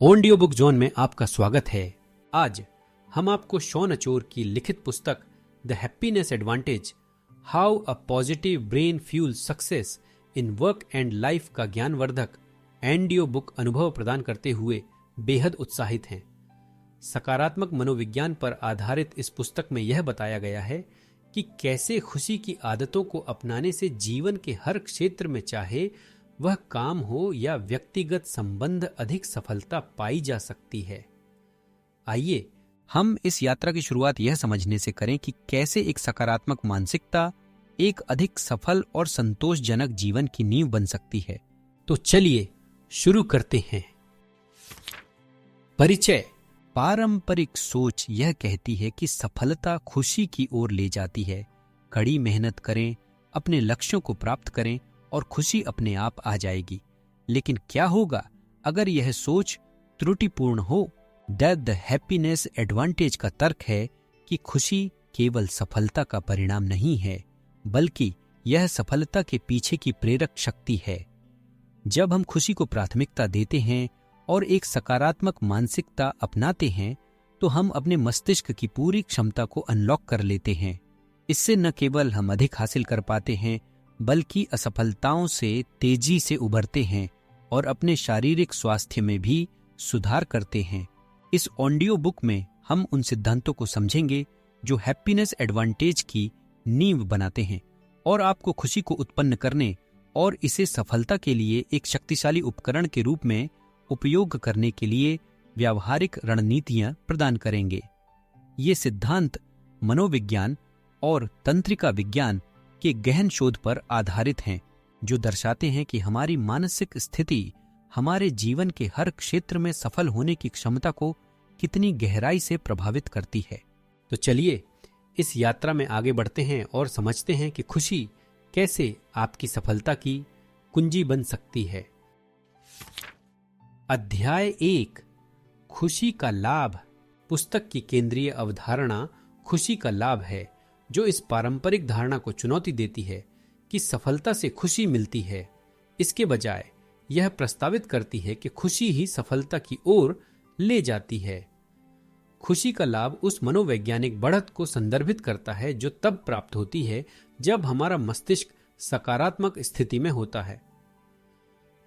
Audio book zone में आपका स्वागत है। आज हम आपको शॉन अचोर की लिखित पुस्तक the happiness advantage, how a positive brain fuels success in work and life का ज्ञानवर्धक ऑडियो बुक अनुभव प्रदान करते हुए बेहद उत्साहित हैं। सकारात्मक मनोविज्ञान पर आधारित इस पुस्तक में यह बताया गया है कि कैसे खुशी की आदतों को अपनाने से जीवन के हर क्षेत्र में, चाहे वह काम हो या व्यक्तिगत संबंध, अधिक सफलता पाई जा सकती है। आइए हम इस यात्रा की शुरुआत यह समझने से करें कि कैसे एक सकारात्मक मानसिकता एक अधिक सफल और संतोषजनक जीवन की नींव बन सकती है। तो चलिए शुरू करते हैं। परिचय। पारंपरिक सोच यह कहती है कि सफलता खुशी की ओर ले जाती है। कड़ी मेहनत करें, अपने लक्ष्यों को प्राप्त करें और खुशी अपने आप आ जाएगी। लेकिन क्या होगा अगर यह सोच त्रुटिपूर्ण हो? द हैप्पीनेस एडवांटेज का तर्क है कि खुशी केवल सफलता का परिणाम नहीं है, बल्कि यह सफलता के पीछे की प्रेरक शक्ति है। जब हम खुशी को प्राथमिकता देते हैं और एक सकारात्मक मानसिकता अपनाते हैं, तो हम अपने मस्तिष्क की पूरी क्षमता को अनलॉक कर लेते हैं। इससे न केवल हम अधिक हासिल कर पाते हैं, बल्कि असफलताओं से तेजी से उभरते हैं और अपने शारीरिक स्वास्थ्य में भी सुधार करते हैं। इस ऑडियो बुक में हम उन सिद्धांतों को समझेंगे जो हैप्पीनेस एडवांटेज की नींव बनाते हैं और आपको खुशी को उत्पन्न करने और इसे सफलता के लिए एक शक्तिशाली उपकरण के रूप में उपयोग करने के लिए व्यावहारिक रणनीतियां प्रदान करेंगे। ये सिद्धांत मनोविज्ञान और तंत्रिका विज्ञान के गहन शोध पर आधारित हैं, जो दर्शाते हैं कि हमारी मानसिक स्थिति हमारे जीवन के हर क्षेत्र में सफल होने की क्षमता को कितनी गहराई से प्रभावित करती है। तो चलिए इस यात्रा में आगे बढ़ते हैं और समझते हैं कि खुशी कैसे आपकी सफलता की कुंजी बन सकती है। अध्याय 1, खुशी का लाभ। पुस्तक की केंद्रीय अवधारणा खुशी का लाभ है, जो इस पारंपरिक धारणा को चुनौती देती है कि सफलता से खुशी मिलती है। इसके बजाय यह प्रस्तावित करती है कि खुशी ही सफलता की ओर ले जाती है। खुशी का लाभ उस मनोवैज्ञानिक बढ़त को संदर्भित करता है जो तब प्राप्त होती है जब हमारा मस्तिष्क सकारात्मक स्थिति में होता है।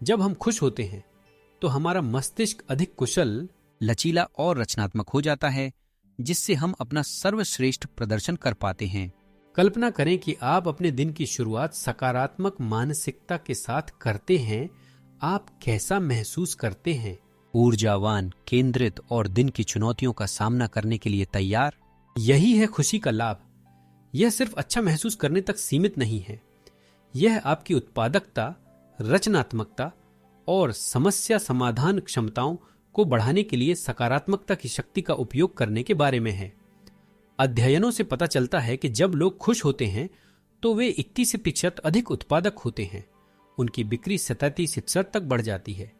जब हम खुश होते हैं तो हमारा मस्तिष्क अधिक कुशल, लचीला और रचनात्मक हो जाता है, जिससे हम अपना सर्वश्रेष्ठ प्रदर्शन कर पाते हैं। कल्पना करें कि आप अपने दिन की शुरुआत सकारात्मक मानसिकता के साथ करते हैं। आप कैसा महसूस करते हैं? ऊर्जावान, केंद्रित और दिन की चुनौतियों का सामना करने के लिए तैयार। यही है खुशी का लाभ। यह सिर्फ अच्छा महसूस करने तक सीमित नहीं है। यह आपकी उत्पादकता, रचनात्मकता और समस्या समाधान क्षमताओं को बढ़ाने के लिए सकारात्मकता की शक्ति का उपयोग करने के बारे में है। अध्ययनों से पता चलता है कि जब लोग खुश होते हैं तो वे 31% अधिक उत्पादक होते हैं, उनकी बिक्री 37% तक बढ़ जाती है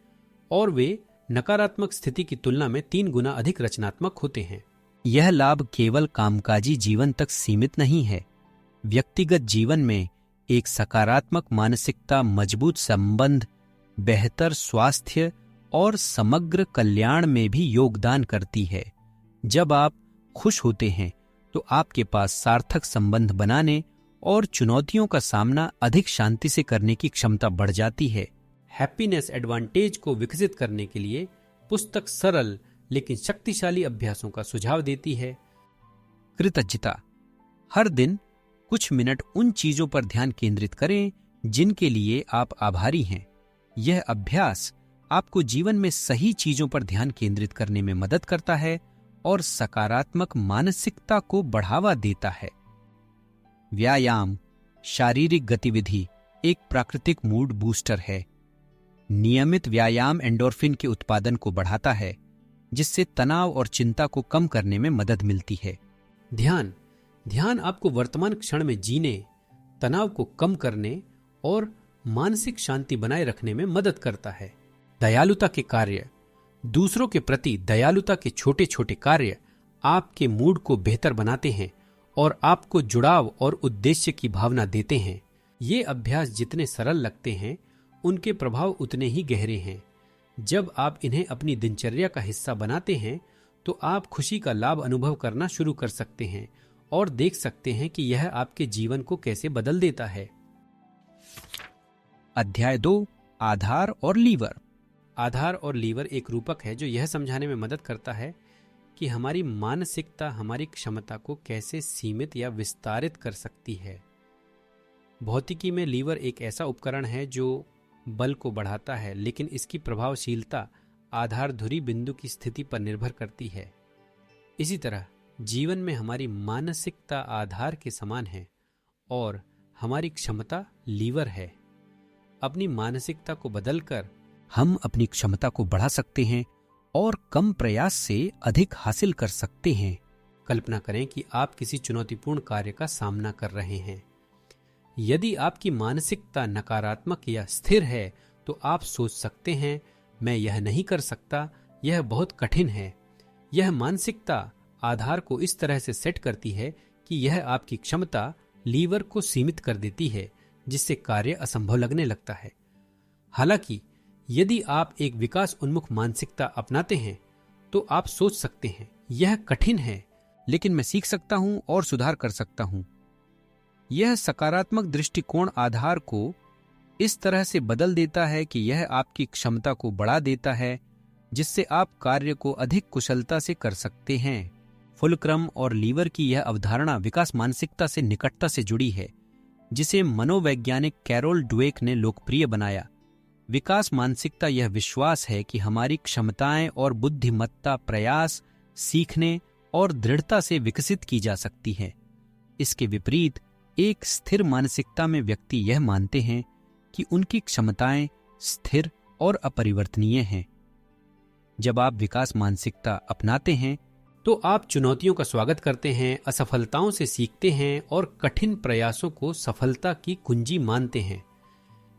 और वे नकारात्मक स्थिति की तुलना में 3 गुना अधिक रचनात्मक होते हैं। यह लाभ केवल कामकाजी जीवन तक सीमित नहीं है। व्यक्तिगत जीवन में एक सकारात्मक मानसिकता मजबूत संबंध, बेहतर स्वास्थ्य और समग्र कल्याण में भी योगदान करती है। जब आप खुश होते हैं तो आपके पास सार्थक संबंध बनाने और चुनौतियों का सामना अधिक शांति से करने की क्षमता बढ़ जाती है। हैप्पीनेस एडवांटेज को विकसित करने के लिए पुस्तक सरल लेकिन शक्तिशाली अभ्यासों का सुझाव देती है। कृतज्ञता। हर दिन कुछ मिनट उन चीजों पर ध्यान केंद्रित करें जिनके लिए आप आभारी हैं। यह अभ्यास आपको जीवन में सही चीजों पर ध्यान केंद्रित करने में मदद करता है और सकारात्मक मानसिकता को बढ़ावा देता है। व्यायाम, शारीरिक गतिविधि एक प्राकृतिक मूड बूस्टर है। नियमित व्यायाम एंडोर्फिन के उत्पादन को बढ़ाता है, जिससे तनाव और चिंता को कम करने में मदद मिलती है। ध्यान आपको वर्तमान क्षण में जीने, तनाव को कम करने और मानसिक शांति बनाए रखने में मदद करता है। दयालुता के कार्य। दूसरों के प्रति दयालुता के छोटे छोटे कार्य आपके मूड को बेहतर बनाते हैं और आपको जुड़ाव और उद्देश्य की भावना देते हैं। ये अभ्यास जितने सरल लगते हैं, उनके प्रभाव उतने ही गहरे हैं। जब आप इन्हें अपनी दिनचर्या का हिस्सा बनाते हैं तो आप खुशी का लाभ अनुभव करना शुरू कर सकते हैं और देख सकते हैं कि यह आपके जीवन को कैसे बदल देता है। अध्याय 2, आधार और लीवर। आधार और लीवर एक रूपक है जो यह समझाने में मदद करता है कि हमारी मानसिकता हमारी क्षमता को कैसे सीमित या विस्तारित कर सकती है। भौतिकी में लीवर एक ऐसा उपकरण है जो बल को बढ़ाता है, लेकिन इसकी प्रभावशीलता आधार धुरी बिंदु की स्थिति पर निर्भर करती है। इसी तरह जीवन में हमारी मानसिकता आधार के समान है और हमारी क्षमता लीवर है। अपनी मानसिकता को बदलकर हम अपनी क्षमता को बढ़ा सकते हैं और कम प्रयास से अधिक हासिल कर सकते हैं। कल्पना करें कि आप किसी चुनौतीपूर्ण कार्य का सामना कर रहे हैं। यदि आपकी मानसिकता नकारात्मक या स्थिर है तो आप सोच सकते हैं, मैं यह नहीं कर सकता, यह बहुत कठिन है। यह मानसिकता आधार को इस तरह से सेट करती है कि यह आपकी क्षमता लीवर को सीमित कर देती है, जिससे कार्य असंभव लगने लगता है। हालांकि यदि आप एक विकास उन्मुख मानसिकता अपनाते हैं तो आप सोच सकते हैं, यह कठिन है, लेकिन मैं सीख सकता हूं और सुधार कर सकता हूं। यह सकारात्मक दृष्टिकोण आधार को इस तरह से बदल देता है कि यह आपकी क्षमता को बढ़ा देता है, जिससे आप कार्य को अधिक कुशलता से कर सकते हैं। फुलक्रम और लीवर की यह अवधारणा विकास मानसिकता से निकटता से जुड़ी है, जिसे मनोवैज्ञानिक कैरोल ड्वेक ने लोकप्रिय बनाया। विकास मानसिकता यह विश्वास है कि हमारी क्षमताएं और बुद्धिमत्ता प्रयास, सीखने और दृढ़ता से विकसित की जा सकती है। इसके विपरीत एक स्थिर मानसिकता में व्यक्ति यह मानते हैं कि उनकी क्षमताएं स्थिर और अपरिवर्तनीय हैं। जब आप विकास मानसिकता अपनाते हैं तो आप चुनौतियों का स्वागत करते हैं, असफलताओं से सीखते हैं और कठिन प्रयासों को सफलता की कुंजी मानते हैं।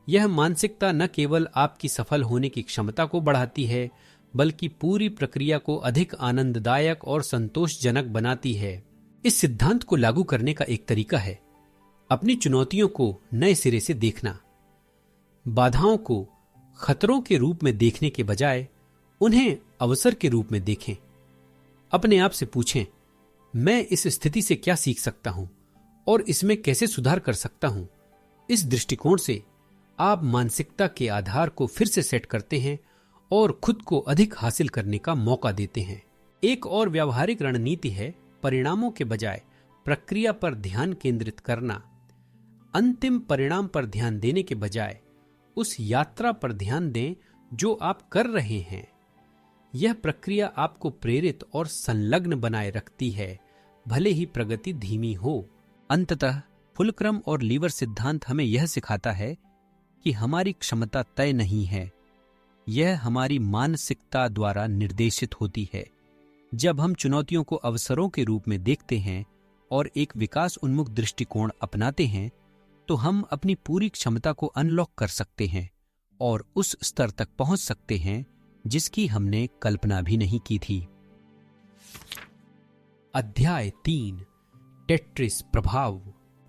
यह मानसिकता न केवल आपकी सफल होने की क्षमता को बढ़ाती है, बल्कि पूरी प्रक्रिया को अधिक आनंददायक और संतोषजनक बनाती है। इस सिद्धांत को लागू करने का एक तरीका है अपनी चुनौतियों को नए सिरे से देखना। बाधाओं को खतरों के रूप में देखने के बजाय उन्हें अवसर के रूप में देखें। अपने आप से पूछें, मैं इस स्थिति से क्या सीख सकता हूं और इसमें कैसे सुधार कर सकता हूं। इस दृष्टिकोण से आप मानसिकता के आधार को फिर से सेट करते हैं और खुद को अधिक हासिल करने का मौका देते हैं। एक और व्यावहारिक रणनीति है परिणामों के बजाय प्रक्रिया पर ध्यान केंद्रित करना। अंतिम परिणाम पर ध्यान देने के बजाय उस यात्रा पर ध्यान दें जो आप कर रहे हैं। यह प्रक्रिया आपको प्रेरित और संलग्न बनाए रखती है, भले ही प्रगति धीमी हो। अंततः फुलक्रम और लीवर सिद्धांत हमें यह सिखाता है कि हमारी क्षमता तय नहीं है, यह हमारी मानसिकता द्वारा निर्देशित होती है। जब हम चुनौतियों को अवसरों के रूप में देखते हैं और एक विकास उन्मुख दृष्टिकोण अपनाते हैं, तो हम अपनी पूरी क्षमता को अनलॉक कर सकते हैं और उस स्तर तक पहुंच सकते हैं जिसकी हमने कल्पना भी नहीं की थी। अध्याय 3, टेट्रिस प्रभाव।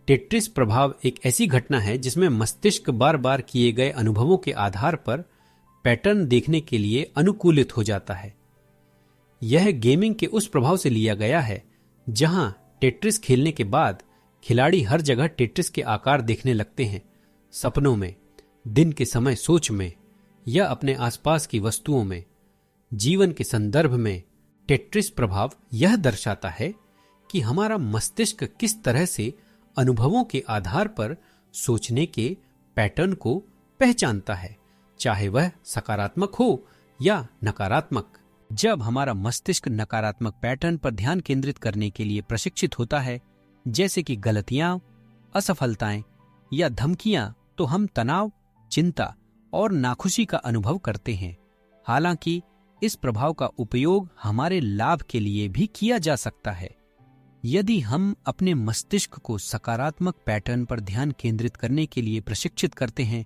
टेट्रिस प्रभाव एक ऐसी घटना है जिसमें मस्तिष्क बार बार किए गए अनुभवों के आधार पर पैटर्न देखने के लिए अनुकूलित हो जाता है। यह गेमिंग के उस प्रभाव से लिया गया है जहां टेट्रिस खेलने के बाद खिलाड़ी हर जगह टेट्रिस के आकार देखने लगते हैं, सपनों में, दिन के समय सोच में या अपने आसपास की वस्तुओं में। जीवन के संदर्भ में टेट्रिस प्रभाव यह दर्शाता है कि हमारा मस्तिष्क किस तरह से अनुभवों के आधार पर सोचने के पैटर्न को पहचानता है, चाहे वह सकारात्मक हो या नकारात्मक। जब हमारा मस्तिष्क नकारात्मक पैटर्न पर ध्यान केंद्रित करने के लिए प्रशिक्षित होता है, जैसे कि गलतियां, असफलताएं या धमकियां, तो हम तनाव, चिंता और नाखुशी का अनुभव करते हैं। हालांकि इस प्रभाव का उपयोग हमारे लाभ के लिए भी किया जा सकता है। यदि हम अपने मस्तिष्क को सकारात्मक पैटर्न पर ध्यान केंद्रित करने के लिए प्रशिक्षित करते हैं,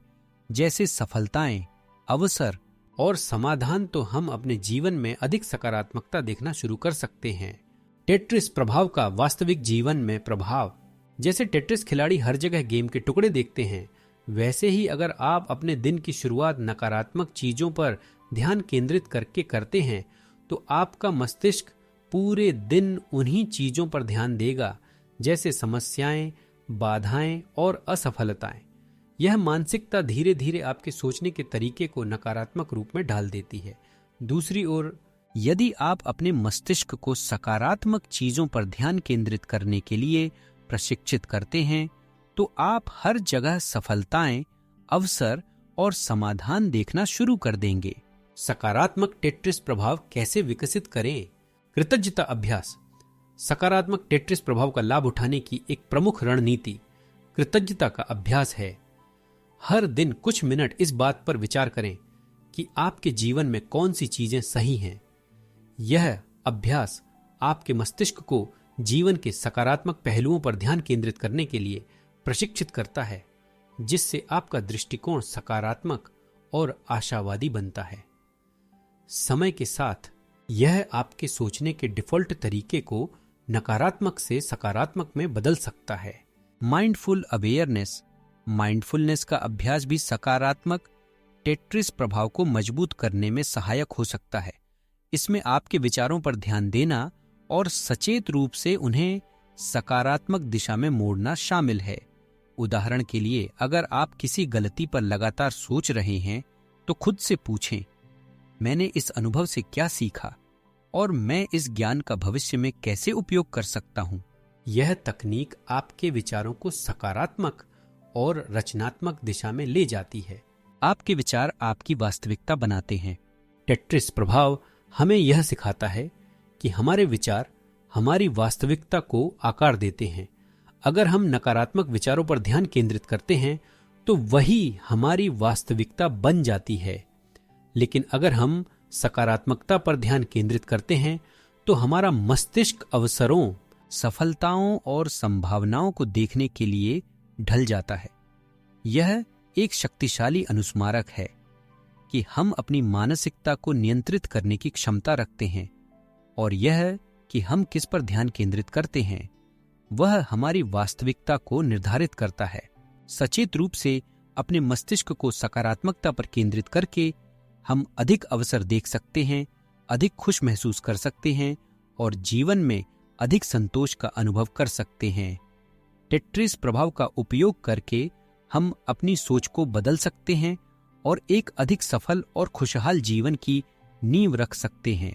जैसे सफलताएं, अवसर और समाधान, तो हम अपने जीवन में अधिक सकारात्मकता देखना शुरू कर सकते हैं। टेट्रिस प्रभाव का वास्तविक जीवन में प्रभाव। जैसे टेट्रिस खिलाड़ी हर जगह गेम के टुकड़े देखते हैं, वैसे ही अगर आप अपने दिन की शुरुआत नकारात्मक चीजों पर ध्यान केंद्रित करके करते हैं तो आपका मस्तिष्क पूरे दिन उन्हीं चीजों पर ध्यान देगा जैसे समस्याएं, बाधाएं और असफलताएं। यह मानसिकता धीरे धीरे आपके सोचने के तरीके को नकारात्मक रूप में ढाल देती है। दूसरी ओर, यदि आप अपने मस्तिष्क को सकारात्मक चीजों पर ध्यान केंद्रित करने के लिए प्रशिक्षित करते हैं तो आप हर जगह सफलताएं, अवसर और समाधान देखना शुरू कर देंगे। सकारात्मक टेट्रिस प्रभाव कैसे विकसित करें? कृतज्ञता अभ्यास। सकारात्मक टेट्रिस प्रभाव का लाभ उठाने की एक प्रमुख रणनीति कृतज्ञता का अभ्यास है। हर दिन कुछ मिनट इस बात पर विचार करें कि आपके जीवन में कौन सी चीजें सही हैं। यह अभ्यास आपके मस्तिष्क को जीवन के सकारात्मक पहलुओं पर ध्यान केंद्रित करने के लिए प्रशिक्षित करता है, जिससे आपका दृष्टिकोण सकारात्मक और आशावादी बनता है। समय के साथ यह आपके सोचने के डिफॉल्ट तरीके को नकारात्मक से सकारात्मक में बदल सकता है। माइंडफुल अवेयरनेस, माइंडफुलनेस का अभ्यास भी सकारात्मक टेट्रिस प्रभाव को मजबूत करने में सहायक हो सकता है। इसमें आपके विचारों पर ध्यान देना और सचेत रूप से उन्हें सकारात्मक दिशा में मोड़ना शामिल है। उदाहरण के लिए, अगर आप किसी गलती पर लगातार सोच रहे हैं तो खुद से पूछें, मैंने इस अनुभव से क्या सीखा और मैं इस ज्ञान का भविष्य में कैसे उपयोग कर सकता हूं। यह तकनीक आपके विचारों को सकारात्मक और रचनात्मक दिशा में ले जाती है। आपके विचार आपकी वास्तविकता बनाते हैं। टेट्रिस प्रभाव हमें यह सिखाता है कि हमारे विचार हमारी वास्तविकता को आकार देते हैं। अगर हम नकारात्मक विचारों पर ध्यान केंद्रित करते हैं तो वही हमारी वास्तविकता बन जाती है, लेकिन अगर हम सकारात्मकता पर ध्यान केंद्रित करते हैं तो हमारा मस्तिष्क अवसरों, सफलताओं और संभावनाओं को देखने के लिए ढल जाता है। यह एक शक्तिशाली अनुस्मारक है कि हम अपनी मानसिकता को नियंत्रित करने की क्षमता रखते हैं, और यह कि हम किस पर ध्यान केंद्रित करते हैं वह हमारी वास्तविकता को निर्धारित करता है। सचेत रूप से अपने मस्तिष्क को सकारात्मकता पर केंद्रित करके हम अधिक अवसर देख सकते हैं, अधिक खुश महसूस कर सकते हैं और जीवन में अधिक संतोष का अनुभव कर सकते हैं। टेट्रिस प्रभाव का उपयोग करके हम अपनी सोच को बदल सकते हैं और एक अधिक सफल और खुशहाल जीवन की नींव रख सकते हैं।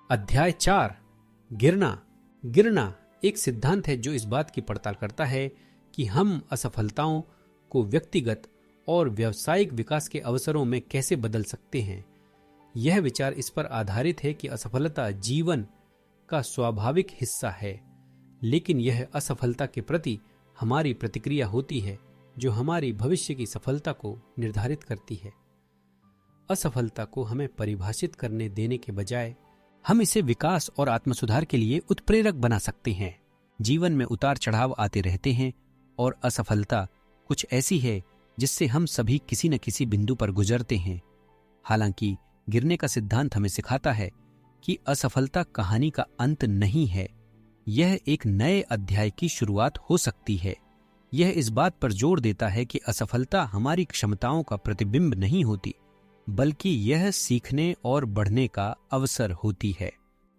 अध्याय 4, गिरना। गिरना एक सिद्धांत है जो इस बात की पड़ताल करता है कि हम असफलताओं को व्यक्तिगत और व्यावसायिक विकास के अवसरों में कैसे बदल सकते हैं। यह विचार इस पर आधारित है कि असफलता जीवन का स्वाभाविक हिस्सा है, लेकिन यह असफलता के प्रति हमारी प्रतिक्रिया होती है जो हमारी भविष्य की सफलता को निर्धारित करती है। असफलता को हमें परिभाषित करने देने के बजाय हम इसे विकास और आत्मसुधार के लिए उत्प्रेरक बना सकते हैं। जीवन में उतार चढ़ाव आते रहते हैं और असफलता कुछ ऐसी है जिससे हम सभी किसी न किसी बिंदु पर गुजरते हैं। हालांकि गिरने का सिद्धांत हमें सिखाता है कि असफलता कहानी का अंत नहीं है, यह एक नए अध्याय की शुरुआत हो सकती है। यह इस बात पर जोर देता है कि असफलता हमारी क्षमताओं का प्रतिबिंब नहीं होती, बल्कि यह सीखने और बढ़ने का अवसर होती है।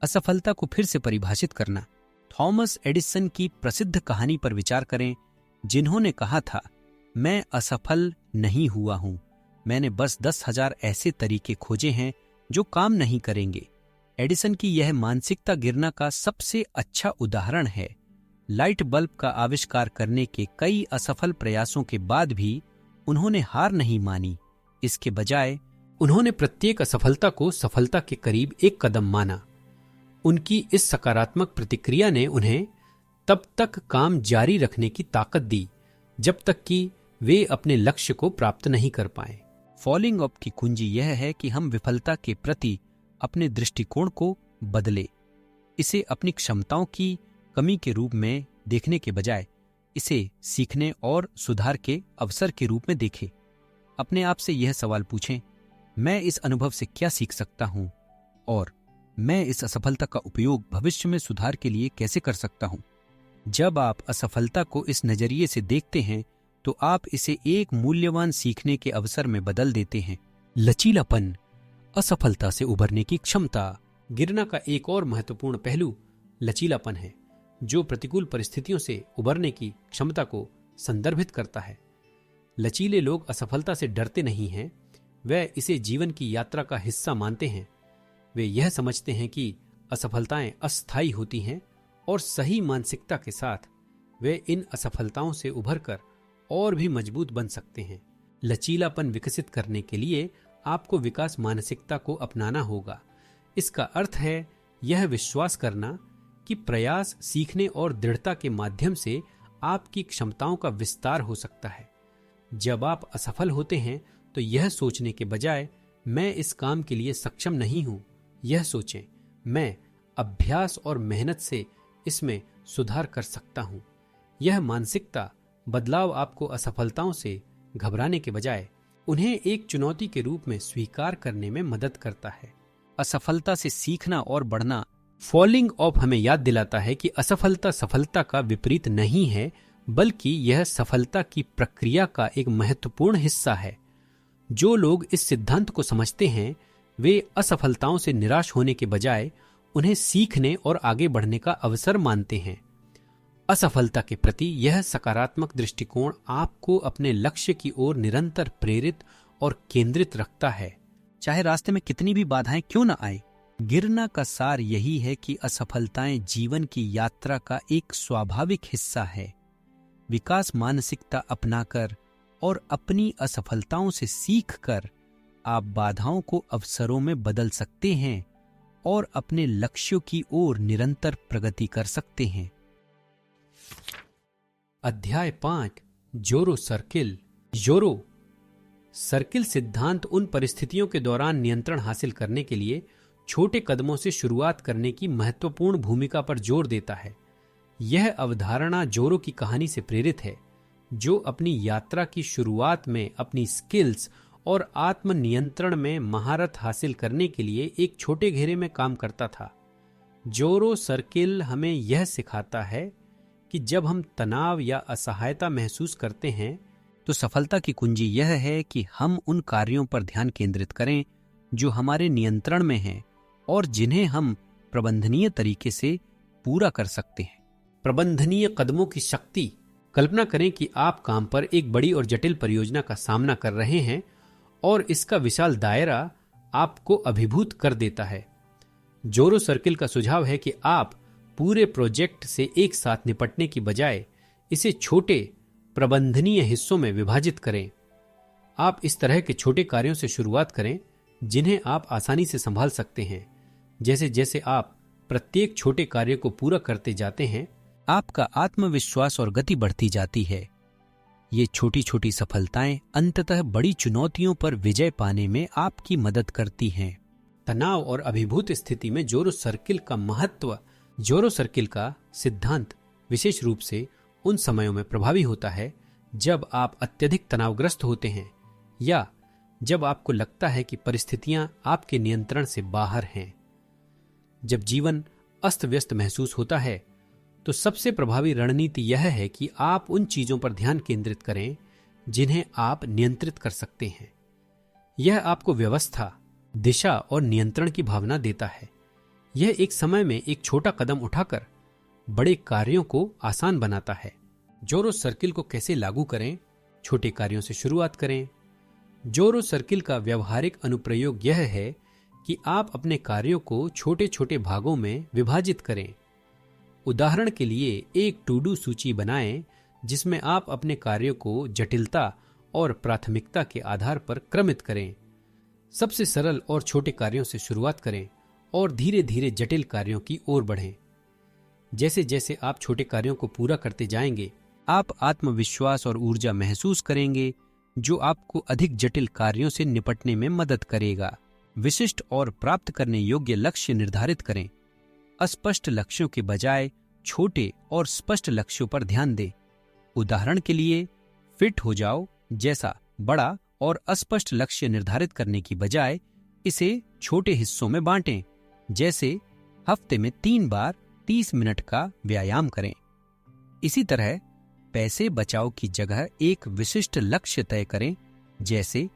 असफलता को फिर से परिभाषित करना। थॉमस एडिसन की प्रसिद्ध कहानी पर विचार करें, जिन्होंने कहा था, मैं असफल नहीं हुआ हूं, मैंने बस 10,000 ऐसे तरीके खोजे हैं जो काम नहीं करेंगे। एडिसन की यह मानसिकता गिरना का सबसे अच्छा उदाहरण है। लाइट बल्ब का आविष्कार करने के कई असफल प्रयासों के बाद भी उन्होंने हार नहीं मानी। इसके बजाय उन्होंने प्रत्येक असफलता को सफलता के करीब एक कदम माना। उनकी इस सकारात्मक प्रतिक्रिया ने उन्हें तब तक काम जारी रखने की ताकत दी जब तक कि वे अपने लक्ष्य को प्राप्त नहीं कर पाए। फॉलिंग अप की कुंजी यह है कि हम विफलता के प्रति अपने दृष्टिकोण को बदले। इसे अपनी क्षमताओं की कमी के रूप में देखने के बजाय इसे सीखने और सुधार के अवसर के रूप में देखें। अपने आप से यह सवाल पूछें, मैं इस अनुभव से क्या सीख सकता हूं और मैं इस असफलता का उपयोग भविष्य में सुधार के लिए कैसे कर सकता हूं। जब आप असफलता को इस नजरिए से देखते हैं तो आप इसे एक मूल्यवान सीखने के अवसर में बदल देते हैं। लचीलापन, असफलता से उभरने की क्षमता। गिरना का एक और महत्वपूर्ण पहलू लचीलापन है, जो प्रतिकूल परिस्थितियों से उबरने की क्षमता को संदर्भित करता है। लचीले लोग असफलता से डरते नहीं हैं, वे इसे जीवन की यात्रा का हिस्सा मानते हैं। वे यह समझते हैं कि असफलताएं अस्थायी होती हैं और सही मानसिकता के साथ वे इन असफलताओं से उभरकर और भी मजबूत बन सकते हैं। लचीलापन विकसित करने के लिए आपको विकास मानसिकता को अपनाना होगा। इसका अर्थ है यह विश्वास करना कि प्रयास, सीखने और दृढ़ता के माध्यम से आपकी क्षमताओं का विस्तार हो सकता है। जब आप असफल होते हैं तो यह सोचने के बजाय मैं इस काम के लिए सक्षम नहीं हूं, यह सोचें मैं अभ्यास और मेहनत से इसमें सुधार कर सकता हूं। यह मानसिकता बदलाव आपको असफलताओं से घबराने के बजाय उन्हें एक चुनौती के रूप में स्वीकार करने में मदद करता है। असफलता से सीखना और बढ़ना। फॉलिंग ऑफ हमें याद दिलाता है कि असफलता सफलता का विपरीत नहीं है, बल्कि यह सफलता की प्रक्रिया का एक महत्वपूर्ण हिस्सा है। जो लोग इस सिद्धांत को समझते हैं वे असफलताओं से निराश होने के बजाय उन्हें सीखने और आगे बढ़ने का अवसर मानते हैं। असफलता के प्रति यह सकारात्मक दृष्टिकोण आपको अपने लक्ष्य की ओर निरंतर प्रेरित और केंद्रित रखता है, चाहे रास्ते में कितनी भी बाधाएं क्यों न आए। गिरना का सार यही है कि असफलताएं जीवन की यात्रा का एक स्वाभाविक हिस्सा है। विकास मानसिकता अपनाकर और अपनी असफलताओं से सीखकर आप बाधाओं को अवसरों में बदल सकते हैं और अपने लक्ष्यों की ओर निरंतर प्रगति कर सकते हैं। अध्याय 5 जोरो सर्किल। जोरो सर्किल सिद्धांत उन परिस्थितियों के दौरान नियंत्रण हासिल करने के लिए छोटे कदमों से शुरुआत करने की महत्वपूर्ण भूमिका पर जोर देता है। यह अवधारणा जोरो की कहानी से प्रेरित है, जो अपनी यात्रा की शुरुआत में अपनी स्किल्स और आत्मनियंत्रण में महारत हासिल करने के लिए एक छोटे घेरे में काम करता था। जोरो सर्किल हमें यह सिखाता है कि जब हम तनाव या असहायता महसूस करते हैं तो सफलता की कुंजी यह है कि हम उन कार्यों पर ध्यान केंद्रित करें जो हमारे नियंत्रण में हैं और जिन्हें हम प्रबंधनीय तरीके से पूरा कर सकते हैं। प्रबंधनीय कदमों की शक्ति। कल्पना करें कि आप काम पर एक बड़ी और जटिल परियोजना का सामना कर रहे हैं और इसका विशाल दायरा आपको अभिभूत कर देता है। जोरो सर्किल का सुझाव है कि आप पूरे प्रोजेक्ट से एक साथ निपटने की बजाय इसे छोटे प्रबंधनीय हिस्सों में विभाजित करें। आप इस तरह के छोटे कार्यों से शुरुआत करें जिन्हें आप आसानी से संभाल सकते हैं। जैसे जैसे आप प्रत्येक छोटे कार्य को पूरा करते जाते हैं, आपका आत्मविश्वास और गति बढ़ती जाती है। ये छोटी छोटी सफलताएं अंततः बड़ी चुनौतियों पर विजय पाने में आपकी मदद करती हैं। तनाव और अभिभूत स्थिति में जोरो सर्किल का महत्व। जोरो सर्किल का सिद्धांत विशेष रूप से उन समयों में प्रभावी होता है जब आप अत्यधिक तनावग्रस्त होते हैं या जब आपको लगता है कि परिस्थितियां आपके नियंत्रण से बाहर हैं। जब जीवन अस्त व्यस्त महसूस होता है तो सबसे प्रभावी रणनीति यह है कि आप उन चीजों पर ध्यान केंद्रित करें जिन्हें आप नियंत्रित कर सकते हैं। यह आपको व्यवस्था, दिशा और नियंत्रण की भावना देता है। यह एक समय में एक छोटा कदम उठाकर बड़े कार्यों को आसान बनाता है। जोरो सर्किल को कैसे लागू करें? छोटे कार्यों से शुरुआत करें। जोरो सर्किल का व्यवहारिक अनुप्रयोग यह है कि आप अपने कार्यों को छोटे छोटे भागों में विभाजित करें। उदाहरण के लिए एक टू डू सूची बनाएं जिसमें आप अपने कार्यों को जटिलता और प्राथमिकता के आधार पर क्रमित करें। सबसे सरल और छोटे कार्यों से शुरुआत करें और धीरे धीरे जटिल कार्यों की ओर बढ़ें। जैसे जैसे आप छोटे कार्यों को पूरा करते जाएंगे, आप आत्मविश्वास और ऊर्जा महसूस करेंगे जो आपको अधिक जटिल कार्यों से निपटने में मदद करेगा। विशिष्ट और प्राप्त करने योग्य लक्ष्य निर्धारित करें। अस्पष्ट लक्ष्यों के बजाय छोटे और स्पष्ट लक्ष्यों पर ध्यान दें। उदाहरण के लिए फिट हो जाओ जैसा बड़ा और अस्पष्ट लक्ष्य निर्धारित करने की बजाय इसे छोटे हिस्सों में बांटें। जैसे हफ्ते में 3 बार 30 मिनट का व्यायाम करें। इसी तरह पैसे बचाओ की जगह एक विशिष्ट लक्ष्य तय करें, जैसे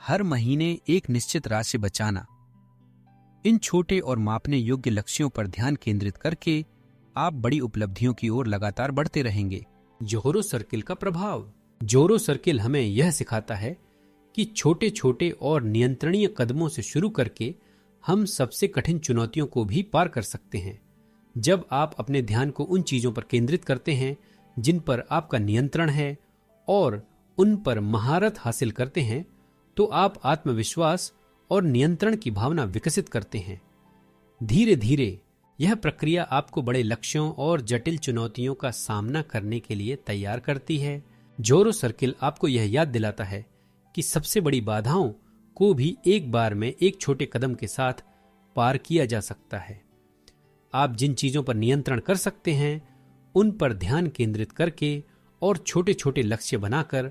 हर महीने एक निश्चित राशि बचाना। इन छोटे और मापने योग्य लक्ष्यों पर ध्यान केंद्रित करके आप बड़ी उपलब्धियों की ओर लगातार बढ़ते रहेंगे। जोरो सर्किल का प्रभाव। जोरो सर्किल हमें यह सिखाता है कि छोटे छोटे और नियंत्रणीय कदमों से शुरू करके हम सबसे कठिन चुनौतियों को भी पार कर सकते हैं। जब आप अपने ध्यान को उन चीजों पर केंद्रित करते हैं जिन पर आपका नियंत्रण है और उन पर महारत हासिल करते हैं, तो आप आत्मविश्वास और नियंत्रण की भावना विकसित करते हैं। धीरे धीरे यह प्रक्रिया आपको बड़े लक्ष्यों और जटिल चुनौतियों का सामना करने के लिए तैयार करती है। जोरो सर्किल आपको यह याद दिलाता है कि सबसे बड़ी बाधाओं को भी एक बार में एक छोटे कदम के साथ पार किया जा सकता है। आप जिन चीजों पर नियंत्रण कर सकते हैं उन पर ध्यान केंद्रित करके और छोटे छोटे लक्ष्य बनाकर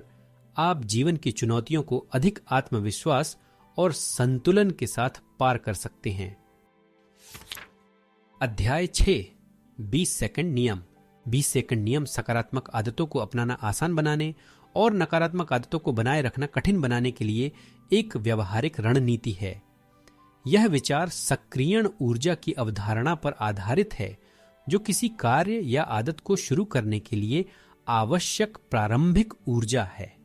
आप जीवन की चुनौतियों को अधिक आत्मविश्वास और संतुलन के साथ पार कर सकते हैं। अध्याय 6, 20 सेकंड नियम। 20 सेकंड नियम सकारात्मक आदतों को अपनाना आसान बनाने और नकारात्मक आदतों को बनाए रखना कठिन बनाने के लिए एक व्यावहारिक रणनीति है। यह विचार सक्रियण ऊर्जा की अवधारणा पर आधारित है, जो किसी कार्य या आदत को शुरू करने के लिए आवश्यक प्रारंभिक ऊर्जा है।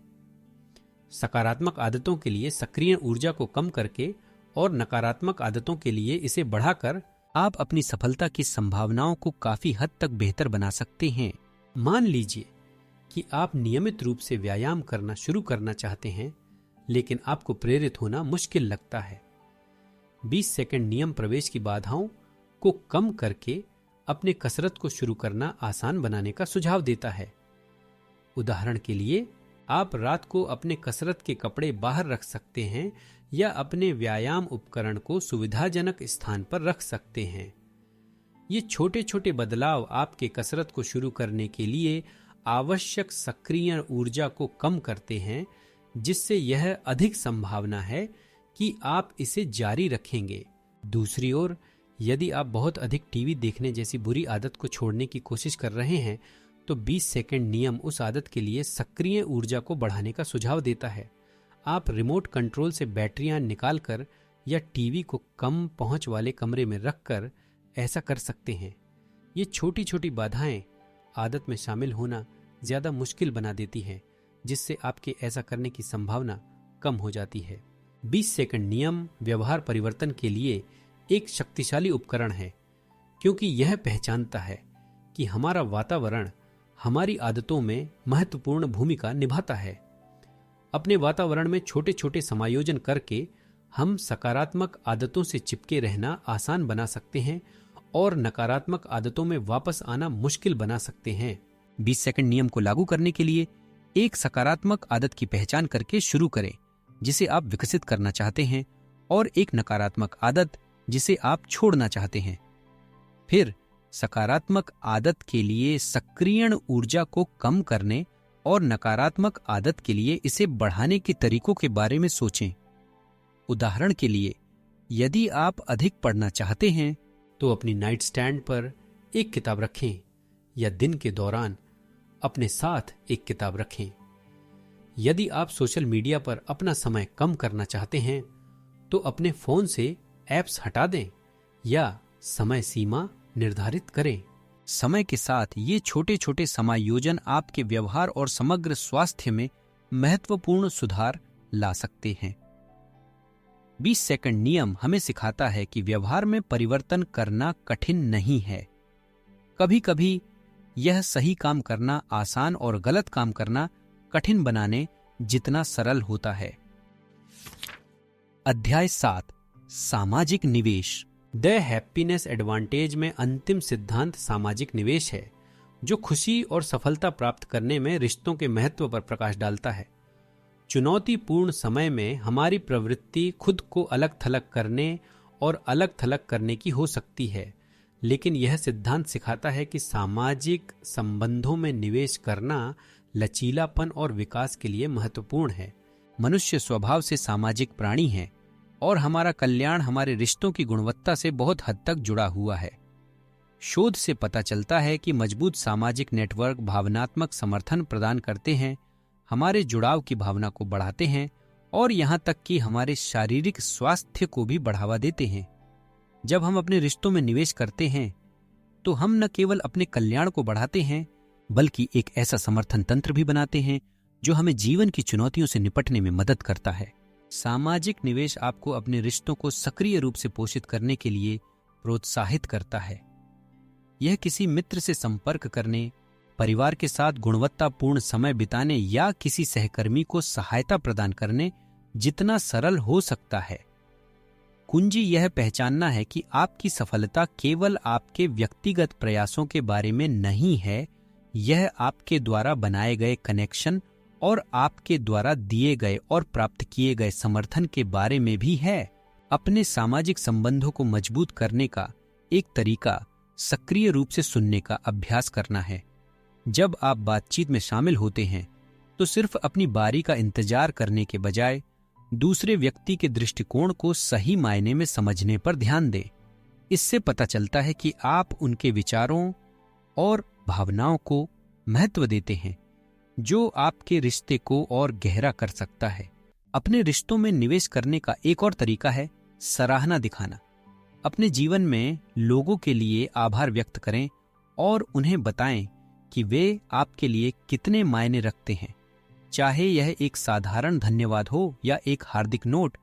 सकारात्मक आदतों के लिए सक्रिय ऊर्जा को कम करके और नकारात्मक आदतों के लिए इसे बढ़ाकर आप अपनी सफलता की संभावनाओं को काफी हद तक बेहतर बना सकते हैं। मान लीजिए कि आप नियमित रूप से व्यायाम करना शुरू करना चाहते हैं, लेकिन आपको प्रेरित होना मुश्किल लगता है। 20 सेकंड नियम प्रवेश की बाधाओं को कम करके अपने कसरत को शुरू करना आसान बनाने का सुझाव देता है। उदाहरण के लिए, आप रात को अपने कसरत के कपड़े बाहर रख सकते हैं या अपने व्यायाम उपकरण को सुविधाजनक स्थान पर रख सकते हैं। ये छोटे छोटे बदलाव आपके कसरत को शुरू करने के लिए आवश्यक सक्रिय ऊर्जा को कम करते हैं, जिससे यह अधिक संभावना है कि आप इसे जारी रखेंगे। दूसरी ओर, यदि आप बहुत अधिक टीवी देखने जैसी बुरी आदत को छोड़ने की कोशिश कर रहे हैं, तो 20 सेकंड नियम उस आदत के लिए सक्रिय ऊर्जा को बढ़ाने का सुझाव देता है। आप रिमोट कंट्रोल से बैटरियां निकालकर या टीवी को कम पहुंच वाले कमरे में रखकर ऐसा कर सकते हैं। ये छोटी छोटी बाधाएं आदत में शामिल होना ज्यादा मुश्किल बना देती हैं, जिससे आपके ऐसा करने की संभावना कम हो जाती है। 20 सेकंड नियम व्यवहार परिवर्तन के लिए एक शक्तिशाली उपकरण है, क्योंकि यह पहचानता है कि हमारा वातावरण हमारी आदतों में महत्वपूर्ण भूमिका निभाता है। अपने वातावरण में छोटे छोटे समायोजन करके हम सकारात्मक आदतों से चिपके रहना आसान बना सकते हैं और नकारात्मक आदतों में वापस आना मुश्किल बना सकते हैं। 20 सेकंड नियम को लागू करने के लिए एक सकारात्मक आदत की पहचान करके शुरू करें जिसे आप विकसित करना चाहते हैं, और एक नकारात्मक आदत जिसे आप छोड़ना चाहते हैं। फिर सकारात्मक आदत के लिए सक्रियण ऊर्जा को कम करने और नकारात्मक आदत के लिए इसे बढ़ाने के तरीकों के बारे में सोचें। उदाहरण के लिए, यदि आप अधिक पढ़ना चाहते हैं तो अपनी नाइट स्टैंड पर एक किताब रखें या दिन के दौरान अपने साथ एक किताब रखें। यदि आप सोशल मीडिया पर अपना समय कम करना चाहते हैं तो अपने फोन से ऐप्स हटा दें या समय सीमा निर्धारित करें। समय के साथ ये छोटे छोटे समायोजन आपके व्यवहार और समग्र स्वास्थ्य में महत्वपूर्ण सुधार ला सकते हैं। 20 सेकंड नियम हमें सिखाता है कि व्यवहार में परिवर्तन करना कठिन नहीं है। कभी कभी यह सही काम करना आसान और गलत काम करना कठिन बनाने जितना सरल होता है। अध्याय 7, सामाजिक निवेश। द हैप्पीनेस एडवांटेज में अंतिम सिद्धांत सामाजिक निवेश है, जो खुशी और सफलता प्राप्त करने में रिश्तों के महत्व पर प्रकाश डालता है। चुनौतीपूर्ण समय में हमारी प्रवृत्ति खुद को अलग थलग करने और अलग थलग करने की हो सकती है, लेकिन यह सिद्धांत सिखाता है कि सामाजिक संबंधों में निवेश करना लचीलापन और विकास के लिए महत्वपूर्ण है। मनुष्य स्वभाव से सामाजिक प्राणी है और हमारा कल्याण हमारे रिश्तों की गुणवत्ता से बहुत हद तक जुड़ा हुआ है। शोध से पता चलता है कि मजबूत सामाजिक नेटवर्क भावनात्मक समर्थन प्रदान करते हैं, हमारे जुड़ाव की भावना को बढ़ाते हैं और यहाँ तक कि हमारे शारीरिक स्वास्थ्य को भी बढ़ावा देते हैं। जब हम अपने रिश्तों में निवेश करते हैं तो हम न केवल अपने कल्याण को बढ़ाते हैं बल्कि एक ऐसा समर्थन तंत्र भी बनाते हैं जो हमें जीवन की चुनौतियों से निपटने में मदद करता है। सामाजिक निवेश आपको अपने रिश्तों को सक्रिय रूप से पोषित करने के लिए प्रोत्साहित करता है। यह किसी मित्र से संपर्क करने, परिवार के साथ गुणवत्तापूर्ण समय बिताने या किसी सहकर्मी को सहायता प्रदान करने जितना सरल हो सकता है। कुंजी यह पहचानना है कि आपकी सफलता केवल आपके व्यक्तिगत प्रयासों के बारे में नहीं है, यह आपके द्वारा बनाए गए कनेक्शन और आपके द्वारा दिए गए और प्राप्त किए गए समर्थन के बारे में भी है। अपने सामाजिक संबंधों को मजबूत करने का एक तरीका सक्रिय रूप से सुनने का अभ्यास करना है। जब आप बातचीत में शामिल होते हैं तो सिर्फ अपनी बारी का इंतजार करने के बजाय दूसरे व्यक्ति के दृष्टिकोण को सही मायने में समझने पर ध्यान दें। इससे पता चलता है कि आप उनके विचारों और भावनाओं को महत्व देते हैं, जो आपके रिश्ते को और गहरा कर सकता है। अपने रिश्तों में निवेश करने का एक और तरीका है सराहना दिखाना। अपने जीवन में लोगों के लिए आभार व्यक्त करें और उन्हें बताएं कि वे आपके लिए कितने मायने रखते हैं। चाहे यह एक साधारण धन्यवाद हो या एक हार्दिक नोट,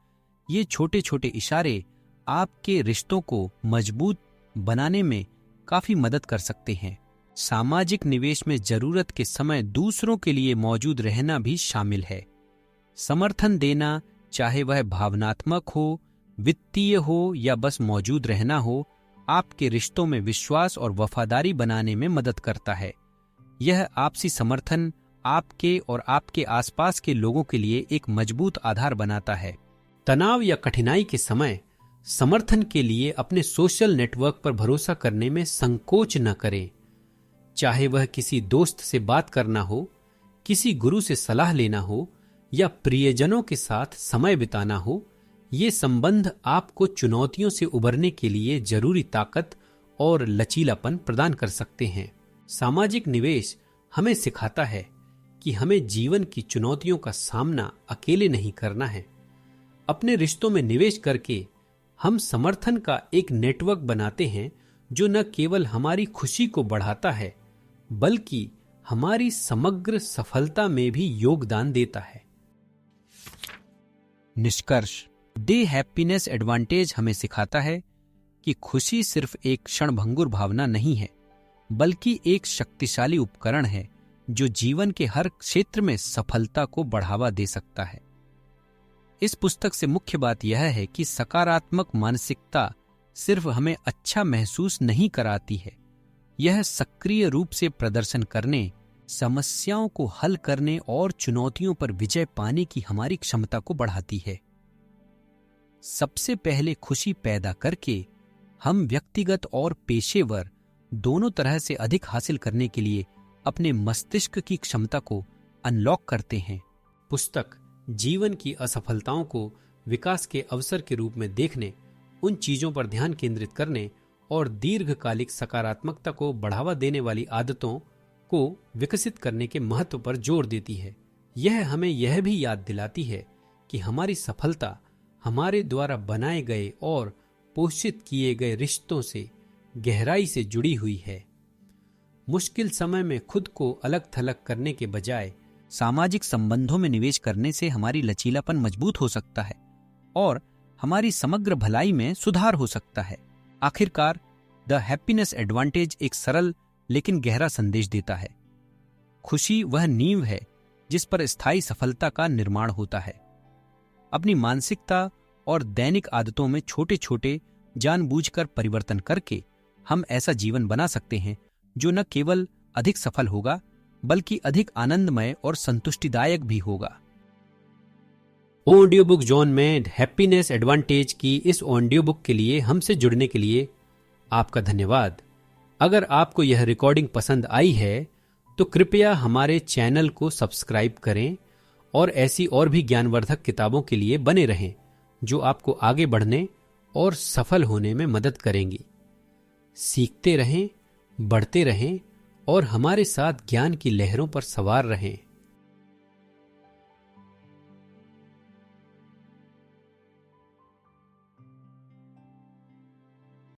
ये छोटे छोटे इशारे आपके रिश्तों को मजबूत बनाने में काफी मदद कर सकते हैं। सामाजिक निवेश में जरूरत के समय दूसरों के लिए मौजूद रहना भी शामिल है। समर्थन देना, चाहे वह भावनात्मक हो, वित्तीय हो या बस मौजूद रहना हो, आपके रिश्तों में विश्वास और वफादारी बनाने में मदद करता है। यह आपसी समर्थन आपके और आपके आसपास के लोगों के लिए एक मजबूत आधार बनाता है। तनाव या कठिनाई के समय समर्थन के लिए अपने सोशल नेटवर्क पर भरोसा करने में संकोच न करें। चाहे वह किसी दोस्त से बात करना हो, किसी गुरु से सलाह लेना हो या प्रियजनों के साथ समय बिताना हो, ये संबंध आपको चुनौतियों से उबरने के लिए जरूरी ताकत और लचीलापन प्रदान कर सकते हैं। सामाजिक निवेश हमें सिखाता है कि हमें जीवन की चुनौतियों का सामना अकेले नहीं करना है। अपने रिश्तों में निवेश करके हम समर्थन का एक नेटवर्क बनाते हैं जो न केवल हमारी खुशी को बढ़ाता है बल्कि हमारी समग्र सफलता में भी योगदान देता है। निष्कर्ष, द हैप्पीनेस एडवांटेज हमें सिखाता है कि खुशी सिर्फ एक क्षणभंगुर भावना नहीं है बल्कि एक शक्तिशाली उपकरण है जो जीवन के हर क्षेत्र में सफलता को बढ़ावा दे सकता है। इस पुस्तक से मुख्य बात यह है कि सकारात्मक मानसिकता सिर्फ हमें अच्छा महसूस नहीं कराती है, यह सक्रिय रूप से प्रदर्शन करने, समस्याओं को हल करने और चुनौतियों पर विजय पाने की हमारी क्षमता को बढ़ाती है। सबसे पहले खुशी पैदा करके हम व्यक्तिगत और पेशेवर दोनों तरह से अधिक हासिल करने के लिए अपने मस्तिष्क की क्षमता को अनलॉक करते हैं। पुस्तक जीवन की असफलताओं को विकास के अवसर के रूप में देखने, उन चीजों पर ध्यान केंद्रित करने और दीर्घकालिक सकारात्मकता को बढ़ावा देने वाली आदतों को विकसित करने के महत्व पर जोर देती है। यह हमें यह भी याद दिलाती है कि हमारी सफलता हमारे द्वारा बनाए गए और पोषित किए गए रिश्तों से गहराई से जुड़ी हुई है। मुश्किल समय में खुद को अलग थलग करने के बजाय सामाजिक संबंधों में निवेश करने से हमारी लचीलापन मजबूत हो सकता है और हमारी समग्र भलाई में सुधार हो सकता है। आखिरकार, द हैप्पीनेस एडवांटेज एक सरल लेकिन गहरा संदेश देता है। खुशी वह नींव है जिस पर स्थायी सफलता का निर्माण होता है। अपनी मानसिकता और दैनिक आदतों में छोटे छोटे जानबूझकर परिवर्तन करके हम ऐसा जीवन बना सकते हैं जो न केवल अधिक सफल होगा बल्कि अधिक आनंदमय और संतुष्टिदायक भी होगा। ऑडियो बुक जोन में हैप्पीनेस एडवांटेज की इस ऑडियो बुक के लिए हमसे जुड़ने के लिए आपका धन्यवाद। अगर आपको यह रिकॉर्डिंग पसंद आई है तो कृपया हमारे चैनल को सब्सक्राइब करें और ऐसी और भी ज्ञानवर्धक किताबों के लिए बने रहें जो आपको आगे बढ़ने और सफल होने में मदद करेंगी। सीखते रहें, बढ़ते रहें और हमारे साथ ज्ञान की लहरों पर सवार रहें।